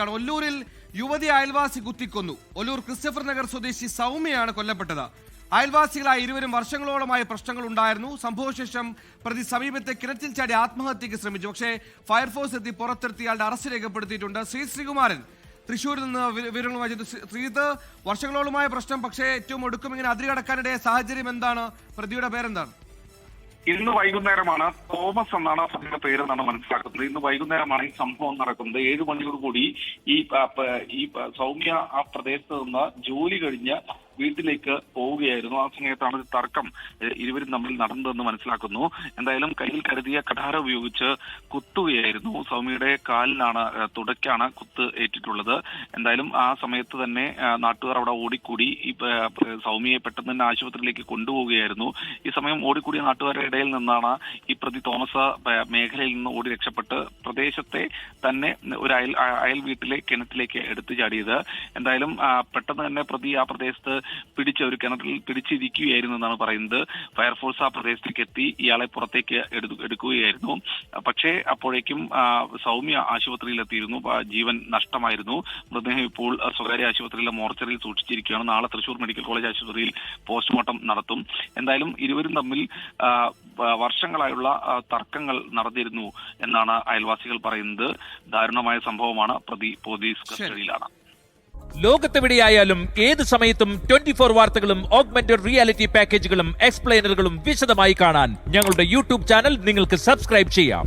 ഒല്ലൂരിൽ യുവതി അയൽവാസി കുത്തിക്കൊന്നു. ഒല്ലൂർ ക്രിസ്റ്റഫർ നഗർ സ്വദേശി സൗമ്യയാണ് കൊല്ലപ്പെട്ടത്. അയൽവാസികളായ ഇരുവരും വർഷങ്ങളോളമായി പ്രശ്നങ്ങൾ ഉണ്ടായിരുന്നു. സംഭവശേഷം പ്രതി സമീപത്തെ കിണറ്റിൽ ചാടി ആത്മഹത്യക്ക് ശ്രമിച്ചു. പക്ഷേ ഫയർഫോഴ്സ് എത്തി പുറത്തെടുത്ത് ഇയാളുടെ അറസ്റ്റ് രേഖപ്പെടുത്തിയിട്ടുണ്ട്. ശ്രീകുമാരൻ തൃശ്ശൂരിൽ നിന്ന് വിവരങ്ങളുമായി. ശ്രീത്, വർഷങ്ങളോളമായ പ്രശ്നം, പക്ഷേ ഏറ്റവും ഒടുക്കം ഇങ്ങനെ അതിരുകടക്കാനിടയ സാഹചര്യം എന്താണ്? പ്രതിയുടെ പേരെന്താണ്? ഇന്ന് വൈകുന്നേരമാണ്. തോമസ് എന്നാണ് പ്രതിയുടെ പേരെന്നാണ് മനസ്സിലാക്കുന്നത്. ഇന്ന് വൈകുന്നേരമാണ് ഈ സംഭവം നടക്കുന്നത്. 7 മണിയോടുകൂടി ഈ സൗമ്യ ആ പ്രദേശത്ത് നിന്ന് ജോലി കഴിഞ്ഞ് വീട്ടിലേക്ക് പോവുകയായിരുന്നു. ആ സമയത്താണ് ഒരു തർക്കം ഇരുവരും തമ്മിൽ നടന്നതെന്ന് മനസ്സിലാക്കുന്നു. എന്തായാലും കയ്യിൽ കരുതിയ കഠാര ഉപയോഗിച്ച് കുത്തുകയായിരുന്നു. സൗമ്യയുടെ കാലിലാണ്, തുടയ്ക്കാണ് കുത്ത് ഏറ്റിട്ടുള്ളത്. എന്തായാലും ആ സമയത്ത് തന്നെ നാട്ടുകാർ അവിടെ ഓടിക്കൂടി ഈ സൗമ്യയെ പെട്ടെന്ന് തന്നെ ആശുപത്രിയിലേക്ക് കൊണ്ടുപോവുകയായിരുന്നു. ഈ സമയം ഓടിക്കൂടിയ നാട്ടുകാരുടെ ഇടയിൽ നിന്നാണ് ഈ പ്രതി തോമസ് മേഖലയിൽ നിന്ന് ഓടി രക്ഷപ്പെട്ട് പ്രദേശത്തെ തന്നെ ഒരു അയൽ വീട്ടിലെ കിണറ്റിലേക്ക് എടുത്തു ചാടിയത്. എന്തായാലും പെട്ടെന്ന് തന്നെ പ്രതി ആ പ്രദേശത്ത് ഒരു കിണറ്റിൽ പിടിച്ചിരിക്കുകയായിരുന്നു എന്നാണ് പറയുന്നത്. ഫയർഫോഴ്സ് ആ പ്രദേശത്തേക്ക് എത്തി ഇയാളെ പുറത്തേക്ക് എടുക്കുകയായിരുന്നു. പക്ഷേ അപ്പോഴേക്കും സൗമ്യ ആശുപത്രിയിൽ എത്തിയിരുന്നു. ജീവൻ നഷ്ടമായിരുന്നു. മൃതദേഹം ഇപ്പോൾ സ്വകാര്യ ആശുപത്രിയിലെ മോർച്ചറിയിൽ സൂക്ഷിച്ചിരിക്കുകയാണ്. നാളെ തൃശൂർ മെഡിക്കൽ കോളേജ് ആശുപത്രിയിൽ പോസ്റ്റ്മോർട്ടം നടത്തും. എന്തായാലും ഇരുവരും തമ്മിൽ വർഷങ്ങളായുള്ള തർക്കങ്ങൾ നടന്നിരുന്നു എന്നാണ് അയൽവാസികൾ പറയുന്നത്. ദാരുണമായ സംഭവമാണ്. പ്രതി പോലീസ് കസ്റ്റഡിയിലാണ്. ലോകത്തെവിടെയായാലും ഏത് സമയത്തും 24 വാർത്തകളും ഓഗ്മെന്റഡ് റിയാലിറ്റി പാക്കേജുകളും എക്സ്പ്ലെയിനറുകളും വിശദമായി കാണാൻ ഞങ്ങളുടെ യൂട്യൂബ് ചാനൽ നിങ്ങൾക്ക് സബ്സ്ക്രൈബ് ചെയ്യാം.